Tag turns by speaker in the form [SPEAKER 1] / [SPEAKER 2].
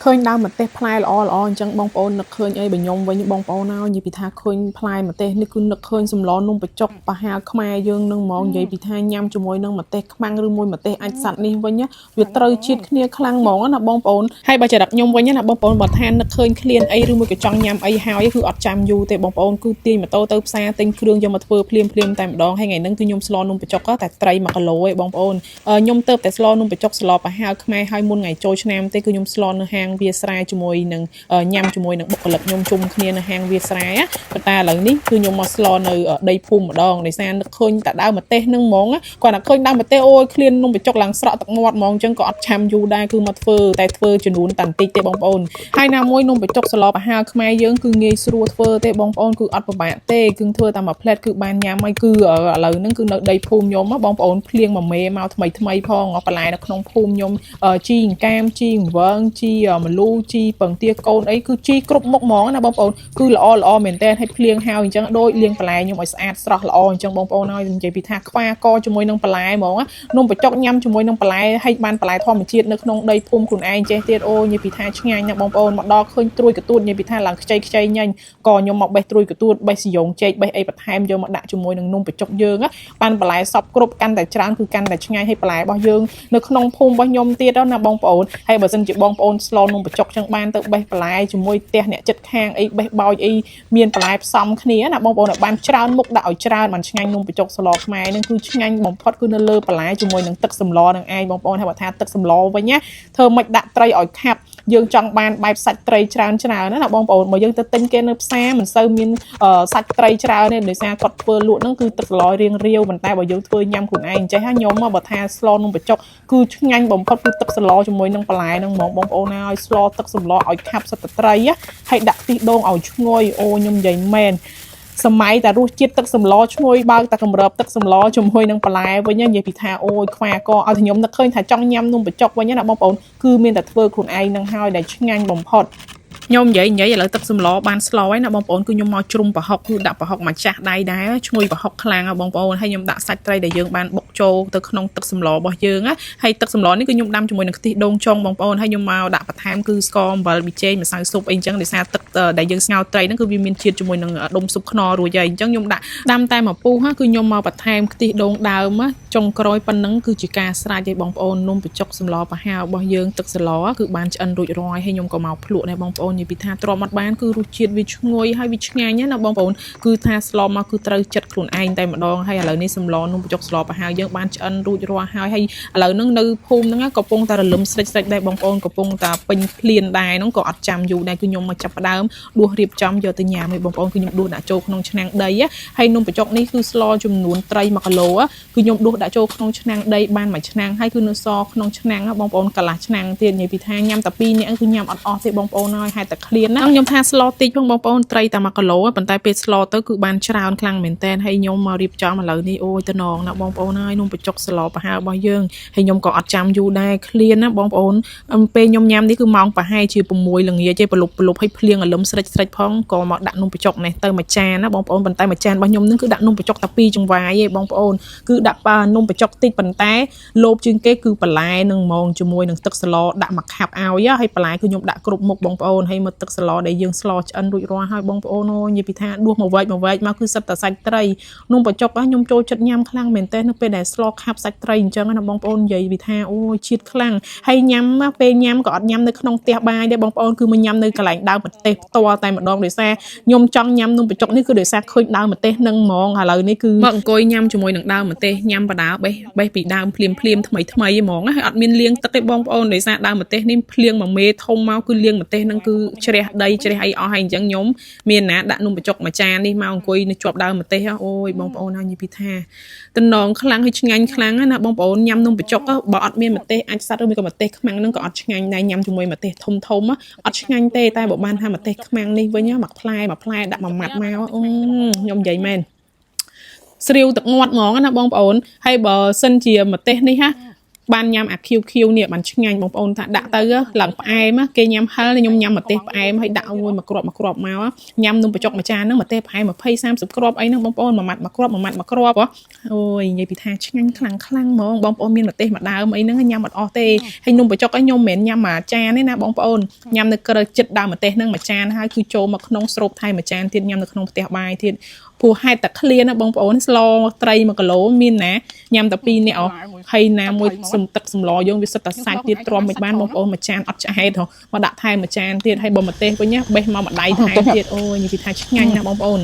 [SPEAKER 1] ឃើញដើមម្ទេសផ្លែល្អអញ្ចឹងបងប្អូននឹកឃើញអីបើខ្ញុំវិញបងប្អូនហើយនិយាយពីថាឃើញផ្លែម្ទេសនេះគឺនឹកឃើញសម្លនំបញ្ចុកប្រហាខ្មែរយើងនឹងហ្មងនិយាយពីថាញ៉ាំជាមួយនឹងម្ទេសខ្មាំងឬមួយម្ទេសអាចសាត់នេះវិញវាត្រូវជាតិគ្នាខ្លាំងហ្មងណាបងប្អូនហើយបើចរិតខ្ញុំវិញណាបងប្អូនបើថានឹកឃើញឃ្លានអីឬមួយក៏ចង់ញ៉ាំអីហើយគឺអត់ចាំយូរទេបងប្អូនគឺទាញម៉ូតូទៅផ្សារទិញគ្រឿងយកមកធ្វើភ្លាមតែម្ដងហើយថ្ងៃហ្នឹងគឺខ្ញុំស្លនំបញ្ចុកតែត្រី1គីឡូឯងបងប្អូនខ្ញុំទៅតែស្លនំបញ្ចុកស្លប្រហាខ្មែរហើយមុនថ្ងៃចូលឆ្នាំទេគឺខ្ញុំស្លនៅហាងវាស្រែជាមួយនឹងញ៉ាំជាមួយនឹងបុគ្គលិកខ្ញុំជុំគ្នានៅហាងវាស្រែប៉ុន្តែឥឡូវនេះគឺខ្ញុំមកស្លនៅដីភូមិម្ដងដោយសារនឹកឃើញតែដើមម្ទេសនឹងហ្មងគាត់តែឃើញដើមម្ទេសអូយឃ្លាននំបញ្ចុកឡើងស្រក់ទឹកមាត់ហ្មងអញ្ចឹងក៏អត់ឆាំយូរដែរគឺមកធ្វើចំនួនតែបន្តិចទេបងប្អូនហើយណាមួយនំបញ្ចុកស្លប្រហាខ្មែរយើងគឺងាយស្រួលធ្វើទេបងប្អូនគឺអត់ពិបាកទេគឺធ្វើតែមួយផ្លែតគឺបានញ៉ាំហើយគឺឥឡូវហ្នឹងគឺនៅដីភូមិខ្ញុំបងប្អូនភ្លៀងមួយមេមកថ្មីផងបន្លែនៅក្នុងភូមិខ្ញុំជីអង្កាមជីអង្វើងជីម្លូជីពងទាកូនអីគឺជីគ្រប់មុខហ្មងណាបងប្អូនគឺល្អមែនតើឲ្យភ្លៀងហើយអញ្ចឹងដូចលាងបន្លែខ្ញុំឲ្យស្អាតស្រស់ល្អអញ្ចឹងបងប្អូនហើយនិយាយពីថាខ្វាកជាមួយនឹងបន្លែហ្មងនំបញ្ចុកញ៉ាំជាមួយនឹងបន្លែហើយបានបន្លែធម្មជាតិនៅក្នុងដីភូមិខ្លួនឯងចេះទៀតអូនិយាយពីថាឆ្ងាញ់ណាបងប្អូនមកដល់ឃើញត្រួយកទួតនិយាយពីថាឡើងខ្ចីញ៉ាញ់ក៏ខ្ញុំមកបេះត្រួយកទួតបេះសយងចេកបេះអីបន្ថែមយកមកដាក់ជាមួយនឹងនំបញ្ចុកយើងបានបន្លែសពគ្រប់កាន់តែច្រើនគឺកាន់តែឆ្ងាញ់ហើយបន្លែរបស់យើងនៅក្នុងភូមិរបស់ខ្ញុំទៀតណាបងប្អូនហើយបើសិនជាបងប្អូនស្លនំបញ្ចុកចឹងបានទៅបេះបន្លែជាមួយផ្ទះអ្នកចិត្តខាងអីបេះបោចអីមានបន្លែផ្សំគ្នាណាបងប្អូនឲ្យបានច្រើនមុខដាក់ឲ្យច្រើនបានឆ្ងាញ់នំបញ្ចុកស្លខ្មែរនឹងគឺឆ្ងាញ់បំផុតគឺនៅលើបន្លែជាមួយនឹងទឹកសម្លនឹងឯងបងប្អូនហើយបើថាទឹកសម្លវិញណាធ្វើមិនដាក់ត្រីឲ្យខាប់យើងចង់បានបែបសាច់ត្រីច្រើនណាបងប្អូនមកយើងទៅទិញគេនៅផ្សារមិនសូវមានសាច់ត្រីច្រើនទេដោយសារគាត់ធ្វើលក់ហ្នឹងគឺទឹកស្លរៀងរាវប៉ុន្តែបើយើងធ្វើញ៉ាំខ្លួនឯងចេះខ្ញុំបើថាស្លនំបញ្ចុកគឺឆ្ងាញ់បំផុតគឺទឹកស្លជាមួយនឹងបន្លែហ្នឹងហ្មងបងប្អូនណាឲ្យស្លទឹកសម្លឲ្យខាប់សិតត្រីហើយដាក់ខ្ទិះដូងឲ្យឈ្ងុយអូខ្ញុំនិយាយមែនសម័យតែរសជាតិទឹកសម្លឈ្ងុយបើកតែកម្រើបទឹកសម្លជាមួយនឹងបន្លែវិញនិយាយពីថាអូយខ្វាកឲ្យខ្ញុំនឹកឃើញថាចង់ញ៉ាំនំបញ្ចុកវិញណាបងប្អូនគឺមានតែធ្វើខ្លួនឯងនឹងហើយដែលឆ្ងាញ់បំផុតខ្ញុំនិយាយឥឡូវទឹកសម្លបានស្លោហើយណាបងប្អូនគឺខ្ញុំមកជ្រុំប្រហុកគឺដាក់ប្រហុកម្ចាស់ដៃដែរឈ្ងុយប្រហុកខ្លាំងបងប្អូនហើយខ្ញុំដាក់សាច់ត្រីដែលយើងបានបុកចូលទៅក្នុងទឹកសម្លរបស់យើងហើយទឹកសម្លនេះគឺខ្ញុំដាំជាមួយនឹងខ្ទិះដូងចុងបងប្អូនហើយខ្ញុំមកដាក់បន្ថែមគឺស្ករអំបិលប៊ីចេងម្សៅស៊ុបអីចឹងដោយសារទឹកដែលយើងស្ងោរត្រីហ្នឹងគឺវាមានជាតិជាមួយនឹងដុំស៊ុបខ្នុររួចហើយអញ្ចឹងខ្ញុំដាក់ដាំតែមួយពុះគឺខ្ញុំមកបន្ថែមខ្ទិះដូងដើមចុងក្រោយប៉ុណ្ណឹងគឺជាការស្រេចឲ្យបងប្អូននំបញ្ចុកសម្លប្រហើររបស់យើងទឹកសម្លគឺបានឆ្អិនរួចរាល់ហើយខ្ញុំក៏មកភ្លក់ដែរបងប្អូននិយាយពីថាទ្រាំអត់បានគឺរសជាតិវាឈ្ងុយហើយវាឆ្ងាញ់ណាបងប្អូនគឺថាស្លមកគឺត្រូវចិត្តខ្លួនឯងតែម្ដងហើយឥឡូវនេះសម្លនំបញ្ចុកស្លប្រហើរយើងបានឆ្អិនរួចរាល់ហើយឥឡូវហ្នឹងនៅភូមិហ្នឹងកំពុងតែរលឹមស្រិចដែរបងប្អូនកំពុងតែពេញភ្លានដែរហ្នឹងក៏អត់ចាំយូរដែរគឺខ្ញុំមកចាប់ផ្ដើមដួសរៀបចំយកទៅញ៉ាំឲ្យបងប្អូនគឺខ្ញុំដួសដាក់ចូលក្នុងឆ្នាំងដីហើយនំបញ្ចុកនេះគឺស្លចំនួនត្រី1គីឡូគឺខ្ញុំដួសដាក់ចូលក្នុងឆ្នាំងដីបានមួយឆ្នាំងហើយគឺនៅសក្នុងឆ្នាំងបងប្អូនកន្លះឆ្នាំងទៀតនិយាយពីថាញ៉ាំតែ2នាក់គឺញ៉ាំអត់អស់ទេបងប្អូនហើយហេតុតែឃ្លានណាខ្ញុំថាស្លតិចផងបងប្អូនត្រីតែ1គីឡូប៉ុន្តែពេលស្លទៅគឺបានច្រើនខ្លាំងមែនតើហើយខ្ញុំមករៀបចំឥឡូវនេះអូយតំណងណាបងប្អូនហើយនំបញ្ចុកស្លប្រហើររបស់យើងហើយខ្ញុំក៏អត់ចាំយូរដែរឃ្លានណាបងប្អូនពេលខ្ញុំញ៉ាំនេះគឺម៉ោងប្រហែលជា6ល្ងាចទេប្រលប់ឲ្យភ្លៀងអលឹមស្រិចផងក៏មកដាក់នំបញ្ចុកនេះទៅមួយចានណាបងប្អូនប៉ុន្តែមួយចានរបស់ខ្ញុំនឹងគឺដាក់នំបញ្ចុកតែ2ចង្វាយទេបងប្អូនគឺដាក់នំបញ្ចុកតិចប៉ុន្តែលោបជាងគេគឺបន្លែនឹងហ្មងជាមួយនឹងទឹកស្លដាក់មកខាប់ឲ្យហើយបន្លែគឺខ្ញុំដាក់គ្រប់មុខបងប្អូនហើយមកទឹកស្លដែលយើងស្លឆ្អិនរួចរាល់ហើយបងប្អូនអូនិយាយពីថាដួសមកវែកមកគឺសិតតែសាច់ត្រីនំបញ្ចុកខ្ញុំចូលចិត្តញ៉ាំខ្លាំងមែនតើនៅពេលដែលស្លខាប់សាច់ត្រីអញ្ចឹងណាបងប្អូននិយាយពីថាអូជាតិខ្លាំងហើយញ៉ាំពេលញ៉ាំក៏អត់ញ៉ាំនៅក្នុងផ្ទះបាយដែរបងប្អូនគឺមកញ៉ាំនៅកន្លែងដើមម្ទេសផ្ទាល់តែម្ដងដោយសារខ្ញុំចង់ញ៉ាំនំបញ្ចុកនេះគឺដោយសារឃើញដើមម្ទេសនឹងហ្មងឥឡូវនេះគឺមកអង្គុយញ៉ាំជាមួយនឹងដើមម្ទេសញ៉ាំបដាបេះពីដើមភ្លាមថ្មីហ្មងហើយអត់មានលាងទឹកទេបងប្អូនដោយសារដើមម្ទេសនេះភ្លៀងមួយមេធំមកគឺលាងម្ទេសនឹងគឺជ្រះដីជ្រះអីអស់ហើយអញ្ចឹងខ្ញុំមានណាដាក់នំបញ្ចុកមួយចាននេះមកអង្គុយនៅជាប់ដើមម្ទេសអូយបងប្អូនហើយនិយាយពីថាតំណងខ្លាំងហើយឆ្ងាញ់ខ្លាំងណាបងប្អូនញ៉ាំនំបញ្ចុកបើអត់មានម្ទេសអាចសាត់ឬមួយក៏ម្ទេសខ្មាំងនឹងក៏អត់ឆ្ងាញ់ដែរញ៉ាំជាមួយម្ទេសធំអត់ឆ្ងាញ់ទេតែបើបានថាម្ទេសខ្មាំងនេះវិញមួយផ្លែដាក់មួយម៉ាត់មកខ្ញុំនិយាយមែនស្រាវទឹកងាត់ហ្មងណាបងប្អូនហើយបើសិនជាម្ទេសនេះ ban nhâm à khiêu nè bạn chừng ngày bông ôn ta đã tới lần ai má cây nhâm hơi nhung nhâm mà tép ai hay đạo ngôi mà crop máu á nhâm nung bị chọc mà cha nó mà tép ai mà phay sam sụp crop ấy nó bông ôn mà mặt mà crop á ôi vậy bị tha chừng ngày khăng mà bông ôn miên mà tép mà đào mấy nó nhâm mà o tê hay nung bị chọc cái nhôm mền nhâm mà cha đấy na bông ôn nhâm nó cơ chật đào mà tép nó mà cha hai cứ trộm mà không srop thay mà cha thiên nhâm nó không tép bài thiên phù hai tật clear nó bông ôn slow tray mà cái lỗ miên nè nhâm tập pin nè hay na môi sum tật sum lò vô vì sự tật sai tiết tròn mấy ban bông ôn mà chan ấp chai thôi mà đã thay mà chan tiết hay bông mà tê với nhá bây mà đáy thay tiết ôi như thì thay nhanh na bông ôn